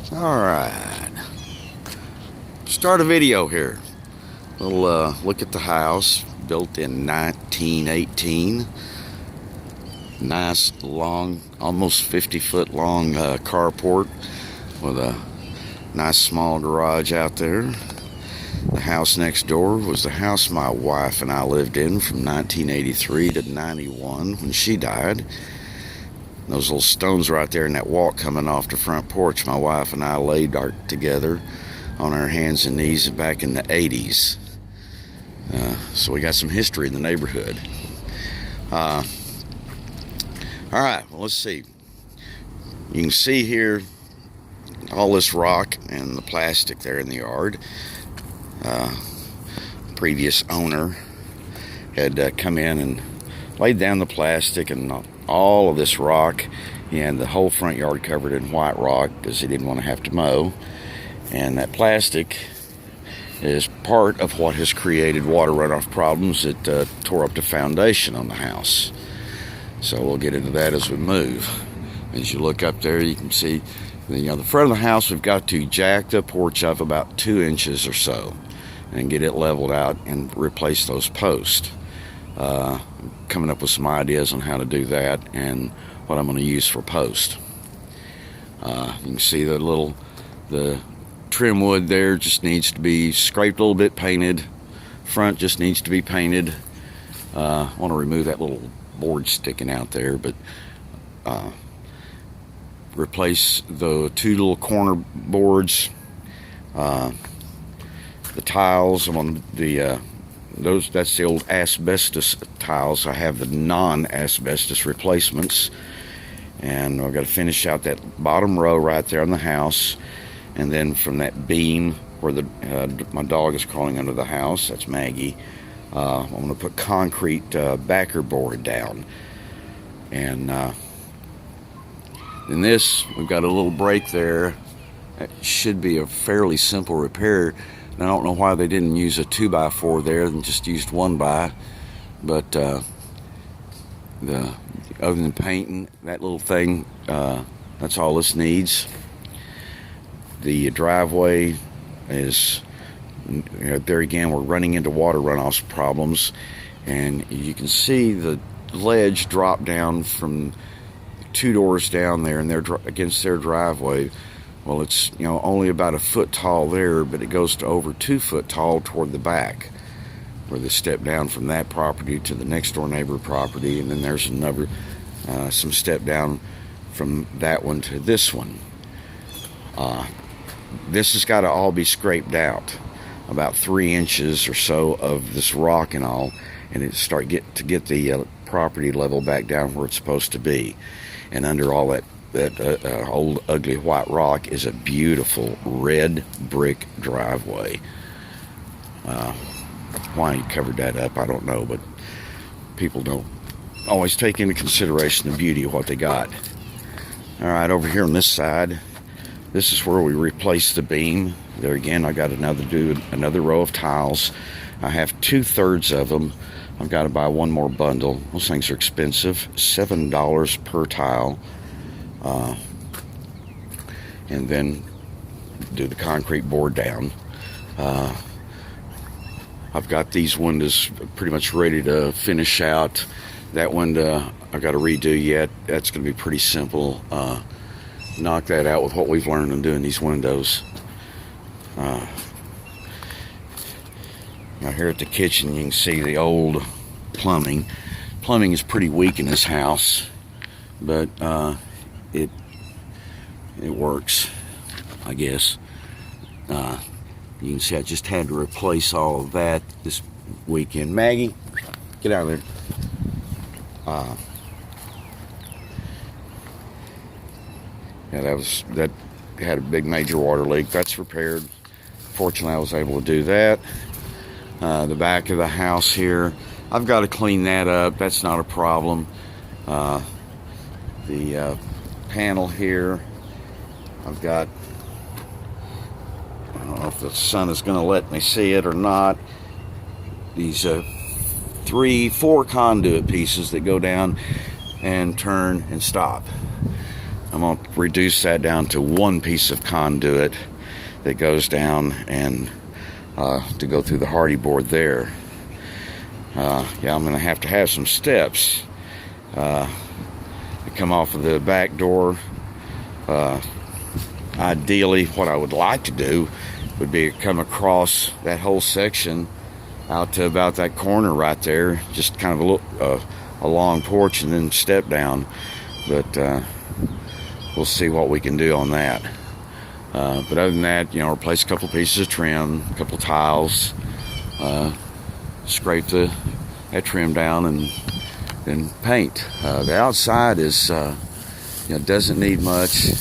Alright, start a video here. We'll look at the house, built in 1918. Nice long, almost 50-foot long carport with a nice small garage out there. The house next door was the house my wife and I lived in from 1983 to 91 when she died. Those little stones right there in that walk coming off the front porch, my wife and I laid together on our hands and knees back in the 80s. So we got some history in the neighborhood. All right, well, let's see. You can see here all this rock and the plastic there in the yard. Previous owner had come in and laid down the plastic and all of this rock, and the whole front yard covered in white rock because he didn't want to have to mow. And that plastic is part of what has created water runoff problems that tore up the foundation on the house. So we'll get into that as we move. As you look up there, you can see the front of the house. We've got to jack the porch up about 2 inches or so and get it leveled out and replace those posts. Coming up with some ideas on how to do that and what I'm going to use for post. You can see the trim wood there just needs to be scraped a little bit, painted. Front just needs to be painted. I want to remove that little board sticking out there, but replace the 2 little corner boards. The tiles on that's the old asbestos tiles. I have the non-asbestos replacements, and I've got to finish out that bottom row right there on the house, and then from that beam where my dog is crawling under the house, that's Maggie. I'm going to put concrete backer board down, and in this we've got a little break there. It should be a fairly simple repair. I don't know why they didn't use a 2x4 there and just used 1x, but other than painting that little thing, that's all this needs. The driveway is, there again, we're running into water runoff problems, and you can see the ledge drop down from 2 doors down there, and they're against their driveway. Well, it's only about 1 foot tall there, but it goes to over 2 foot tall toward the back, where they step down from that property to the next door neighbor property, and then there's another some step down from that one to this one. This has got to all be scraped out, about 3 inches or so of this rock and all, and it to get the property level back down where it's supposed to be. And under all that old ugly white rock is a beautiful red brick driveway. Why he covered that up, I don't know, but people don't always take into consideration the beauty of what they got. All right, over here on this side, this is where we replace the beam. There again, I got another row of tiles. I have 2/3 of them. I've got to buy one more bundle. Those things are expensive, $7 per tile. And then do the concrete board down. I've got these windows pretty much ready to finish out. That window I've got to redo yet. That's going to be pretty simple. Knock that out with what we've learned in doing these windows. Now here at the kitchen, you can see the old plumbing. Plumbing is pretty weak in this house, but it works, I guess. You can see I just had to replace all of that this weekend. Maggie, get out of there. Yeah, that had a big major water leak. That's repaired. Fortunately, I was able to do that. The back of the house here, I've got to clean that up. That's not a problem. The panel here, I've got, I don't know if the sun is going to let me see it or not, these 4 conduit pieces that go down and turn and stop. I'm going to reduce that down to one piece of conduit that goes down and to go through the hardy board there. Yeah, I'm going to have some steps to come off of the back door. Ideally, what I would like to do would be come across that whole section out to about that corner right there, just kind of a long porch, and then step down. But we'll see what we can do on that. But other than that, replace a couple pieces of trim, a couple tiles, scrape that trim down, and then paint. The outside is doesn't need much.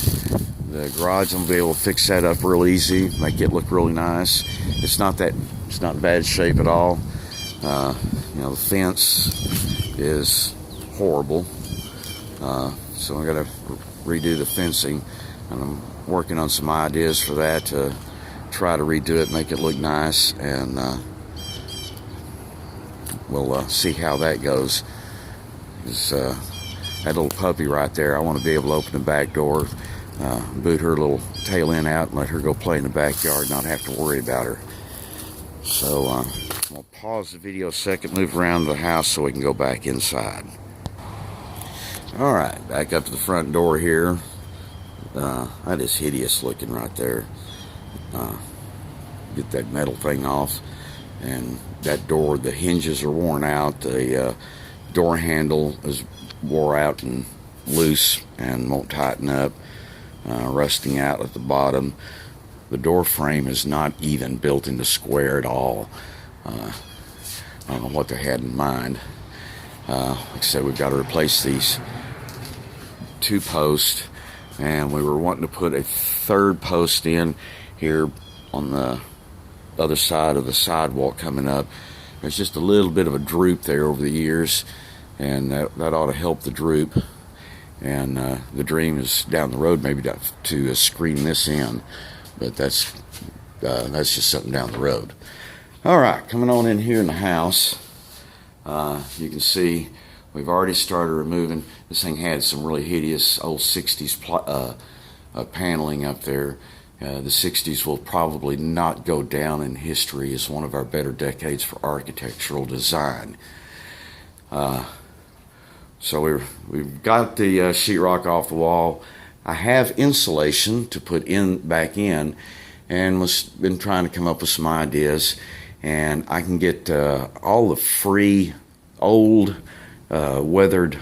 The garage, I'm gonna be able to fix that up real easy, make it look really nice. It's not in bad shape at all. The fence is horrible, so I got to redo the fencing, and I'm working on some ideas for that to try to redo it, make it look nice, and we'll see how that goes. That little puppy right there, I want to be able to open the back door, boot her little tail end out, and let her go play in the backyard, not have to worry about her. So I'm going to pause the video a second, move around the house so we can go back inside. Alright, back up to the front door here. That is hideous looking right there. Get that metal thing off, and that door, the hinges are worn out, the door handle is wore out and loose and won't tighten up, rusting out at the bottom. The door frame is not even built into square at all. I don't know what they had in mind. Like I said, we've got to replace these 2 posts, and we were wanting to put a 3rd post in here on the other side of the sidewalk coming up. There's just a little bit of a droop there over the years, and that ought to help the droop. And the dream is down the road maybe to screen this in, but that's just something down the road. All right, coming on in here in the house, you can see we've already started removing. This thing had some really hideous old 60s paneling up there. The 60s will probably not go down in history as one of our better decades for architectural design. So we've got the sheetrock off the wall. I have insulation to put back in, and been trying to come up with some ideas. And I can get all the free old weathered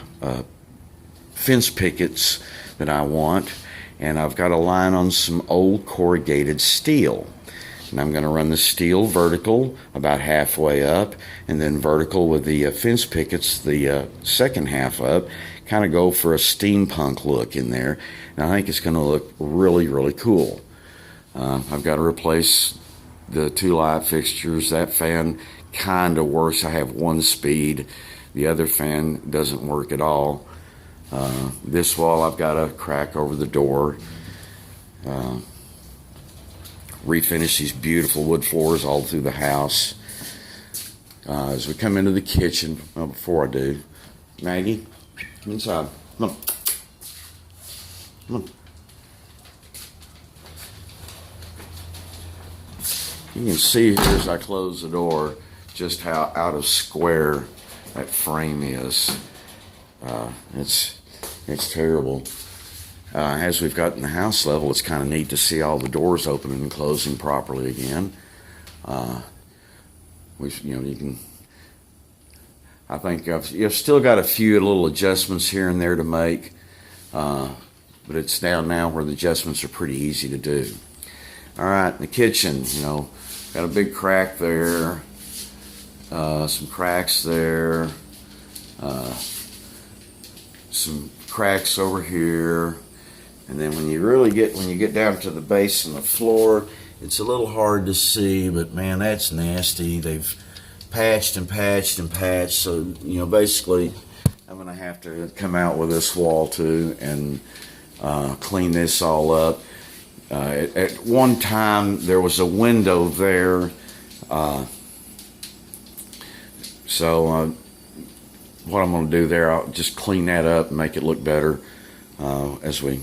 fence pickets that I want, and I've got a line on some old corrugated steel. And I'm going to run the steel vertical about halfway up, and then vertical with the fence pickets the second half up, kind of go for a steampunk look in there. And I think it's going to look really, really cool. I've got to replace the 2 light fixtures. That fan kind of works. I have 1 speed. The other fan doesn't work at all. This wall, I've got a crack over the door. Refinish these beautiful wood floors all through the house. As we come into the kitchen, well, before I do, Maggie, come inside. Come on. Come on. You can see here as I close the door just how out of square that frame is. It's terrible. As we've got in the house level, it's kind of neat to see all the doors opening and closing properly again. You can. I think you've still got a few little adjustments here and there to make, but it's down now where the adjustments are pretty easy to do. All right, in the kitchen, got a big crack there, some cracks there, some cracks over here. And then when you get down to the base and the floor, it's a little hard to see, but man, that's nasty. They've patched and patched and patched. So, basically, I'm going to have to come out with this wall too and clean this all up. At one time, there was a window there. So what I'm going to do there, I'll just clean that up and make it look better as we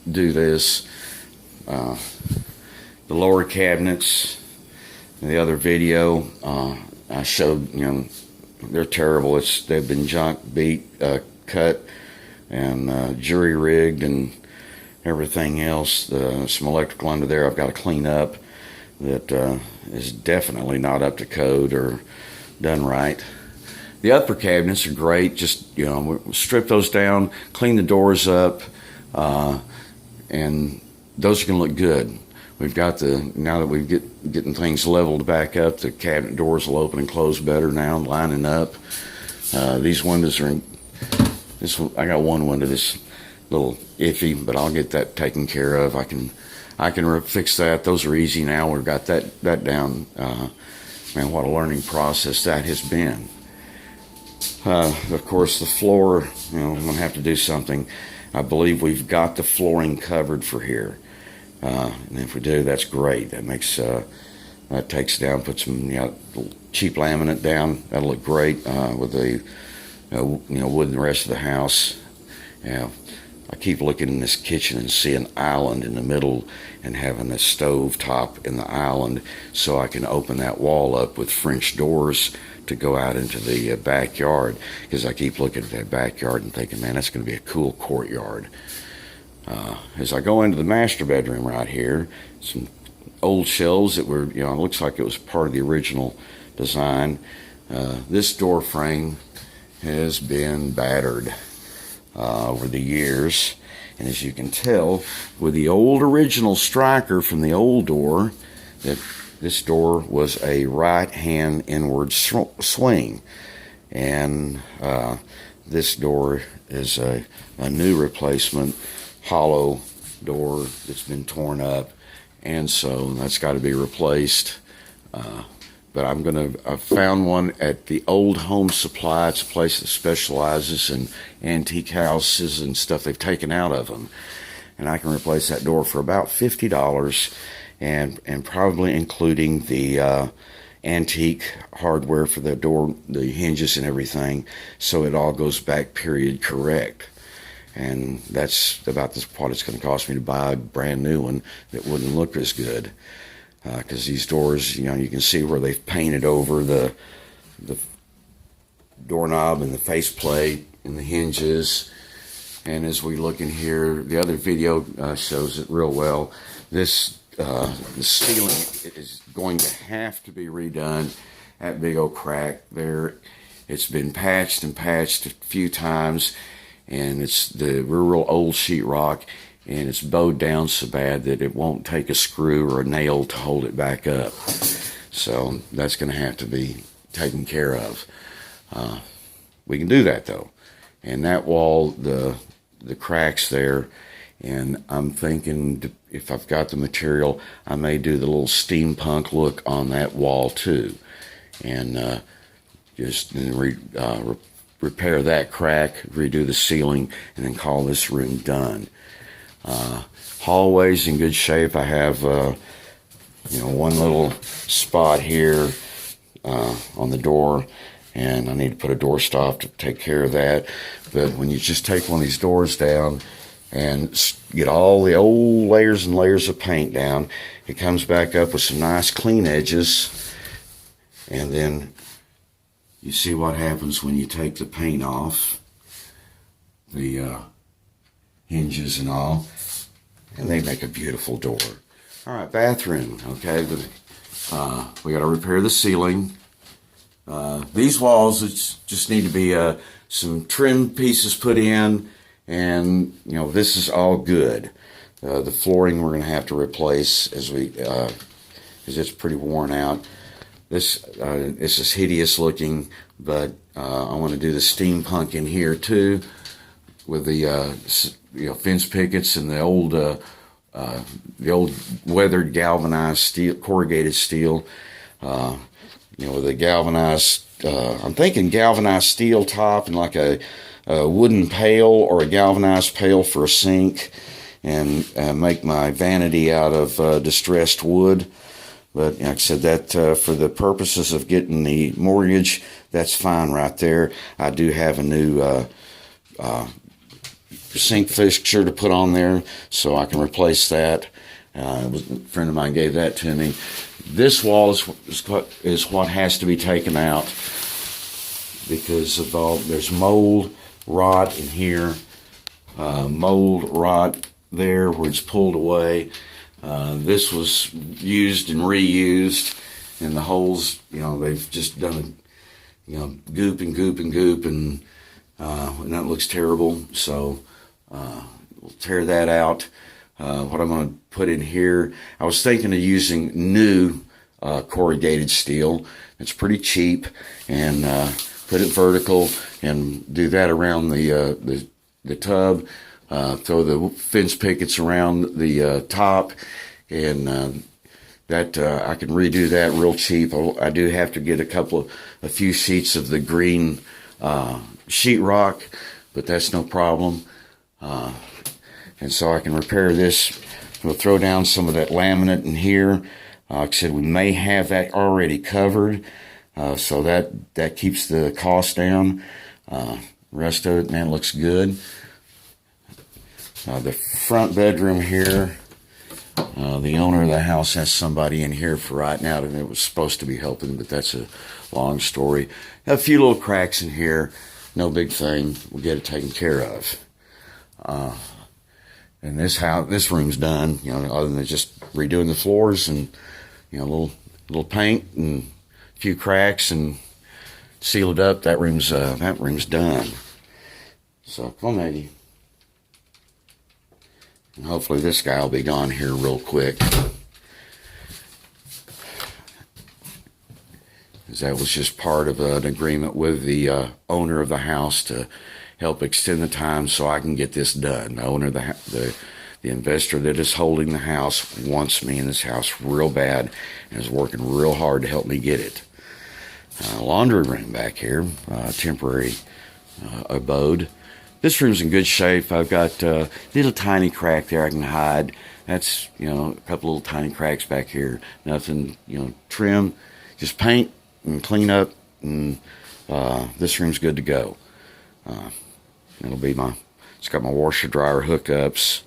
do this. The lower cabinets, in the other video, I showed, they're terrible. They've been junk, beat, cut, and jury rigged and everything else. Some electrical under there I've got to clean up that is definitely not up to code or done right. The upper cabinets are great. Just, strip those down, clean the doors up, and those are going to look good. We've got now that we're getting things leveled back up, the cabinet doors will open and close better now, lining up. These windows are, I got one window that's a little iffy, but I'll get that taken care of. I can fix that. Those are easy now. We've got that down. Man, what a learning process that has been. Of course, the floor, I'm going to have to do something. I believe we've got the flooring covered for here. And if we do, that's great. That makes, that takes down, put some cheap laminate down. That'll look great with the, wood in the rest of the house. I keep looking in this kitchen and see an island in the middle and having a stove top in the island so I can open that wall up with French doors to go out into the backyard, because I keep looking at that backyard and thinking, man, that's going to be a cool courtyard. As I go into the master bedroom right here, some old shelves that were, it looks like it was part of the original design. This door frame has been battered over the years, and as you can tell with the old original striker from the old door, that this door was a right hand inward swing, and this door is a new replacement hollow door that's been torn up, and so that's got to be replaced. But I found one at the Old Home Supply. It's a place that specializes in antique houses and stuff they've taken out of them. And I can replace that door for about $50, and probably including the antique hardware for the door, the hinges and everything, so it all goes back period correct. And that's about what it's going to cost me to buy a brand new one that wouldn't look as good. Because these doors, you can see where they've painted over the doorknob and the faceplate and the hinges. And as we look in here, the other video shows it real well. The ceiling is going to have to be redone. That big old crack there. It's been patched and patched a few times, and it's the real old sheetrock. And it's bowed down so bad that it won't take a screw or a nail to hold it back up. So that's going to have to be taken care of. We can do that though. And that wall, the cracks there, and I'm thinking if I've got the material, I may do the little steampunk look on that wall too. And just repair that crack, redo the ceiling, and then call this room done. Hallway's in good shape. I have, one little spot here on the door, and I need to put a door stop to take care of that. But when you just take one of these doors down and get all the old layers and layers of paint down, it comes back up with some nice clean edges, and then you see what happens when you take the paint off the hinges and all, and they make a beautiful door. All right, bathroom. Okay, we got to repair the ceiling. These walls just need to be some trim pieces put in, and this is all good. The flooring we're going to have to replace because it's pretty worn out. This is hideous looking, but I want to do the steampunk in here too, with the fence pickets and the old weathered galvanized steel, corrugated steel. With the galvanized, I'm thinking galvanized steel top and like a wooden pail or a galvanized pail for a sink, and make my vanity out of distressed wood. But like I said, that for the purposes of getting the mortgage, that's fine right there. I do have a new sink fixture to put on there, so I can replace that. A friend of mine gave that to me. This wall is what has to be taken out because of there's mold, rot in here, mold, rot there where it's pulled away. This was used and reused, and the holes, they've just done goop and goop and goop, and that looks terrible. So we'll tear that out. What I'm going to put in here, I was thinking of using new corrugated steel. It's pretty cheap, and put it vertical and do that around the tub. Throw the fence pickets around the top, and that I can redo that real cheap. I do have to get a few sheets of the green sheetrock, but that's no problem. And so I can repair this. We'll throw down some of that laminate in here. Like I said, we may have that already covered, so that keeps the cost down. Rest of it, man, looks good. The front bedroom here, the owner of the house has somebody in here for right now that was supposed to be helping, but that's a long story. A few little cracks in here, no big thing. We'll get it taken care of. And this room's done, other than just redoing the floors and, a little paint and a few cracks and seal it up. That room's done. So come on, Maggie. And hopefully this guy will be gone here real quick. Because that was just part of an agreement with the owner of the house to help extend the time so I can get this done. The owner of the investor that is holding the house wants me in this house real bad and is working real hard to help me get it. Laundry room back here, temporary abode. This room's in good shape. I've got a little tiny crack there I can hide. That's, a couple little tiny cracks back here. Nothing, trim, just paint and clean up, and this room's good to go. It'll be it's got my washer dryer hookups.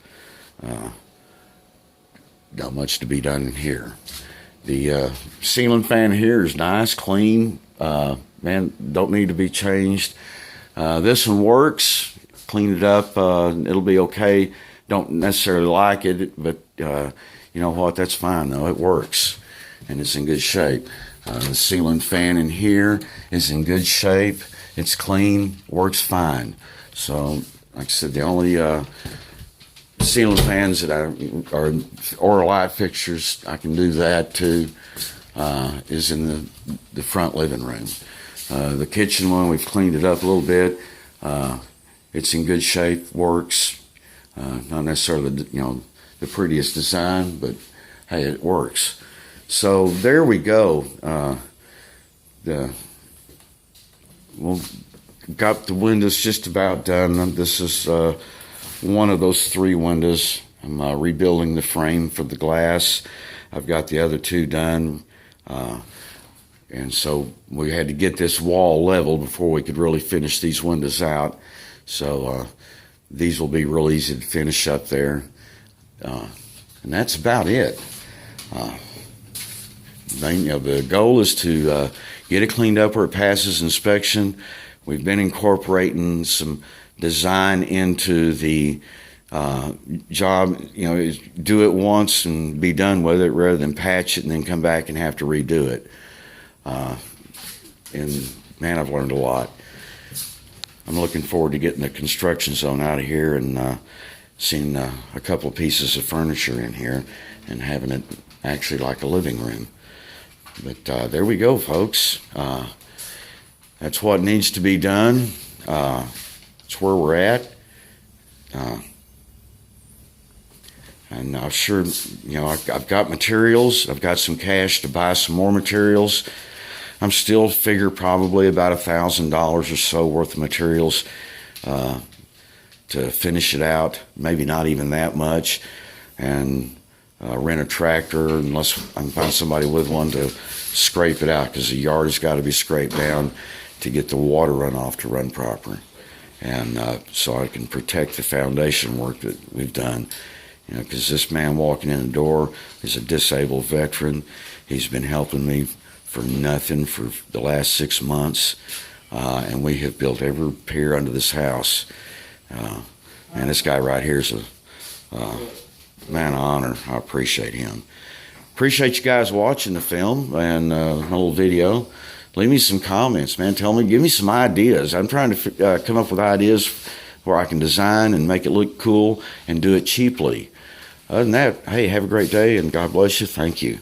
Not much to be done in here. The ceiling fan here is nice, clean. Man, don't need to be changed. This one works. Clean it up. It'll be okay. Don't necessarily like it, but you know what? That's fine though. It works, and it's in good shape. The ceiling fan in here is in good shape. It's clean. Works fine. So, like I said, the only ceiling fans that or light fixtures I can do that too is in the front living room. The kitchen one, we've cleaned it up a little bit. It's in good shape, works. Not necessarily the prettiest design, but hey, it works. So there we go. Got the windows just about done. This is one of those 3 windows. I'm rebuilding the frame for the glass. I've got the other 2 done. And so we had to get this wall level before we could really finish these windows out. So these will be real easy to finish up there. And that's about it. The goal is to get it cleaned up where it passes inspection. We've been incorporating some design into the job, do it once and be done with it rather than patch it and then come back and have to redo it. And man, I've learned a lot. I'm looking forward to getting the construction zone out of here and seeing a couple of pieces of furniture in here and having it actually like a living room. But there we go, folks. That's what needs to be done. It's where we're at. And I'm sure, I've got materials. I've got some cash to buy some more materials. I'm still figure probably about $1,000 or so worth of materials to finish it out. Maybe not even that much. And rent a tractor unless I can find somebody with one to scrape it out, because the yard has got to be scraped down to get the water runoff to run proper. and so I can protect the foundation work that we've done. You know, because this man walking in the door is a disabled veteran. He's been helping me for nothing for the last 6 months, and we have built every pier under this house. And this guy right here is a man of honor. I appreciate him. Appreciate you guys watching the film and my little video. Leave me some comments, man. Tell me, give me some ideas. I'm trying to come up with ideas where I can design and make it look cool and do it cheaply. Other than that, hey, have a great day and God bless you. Thank you.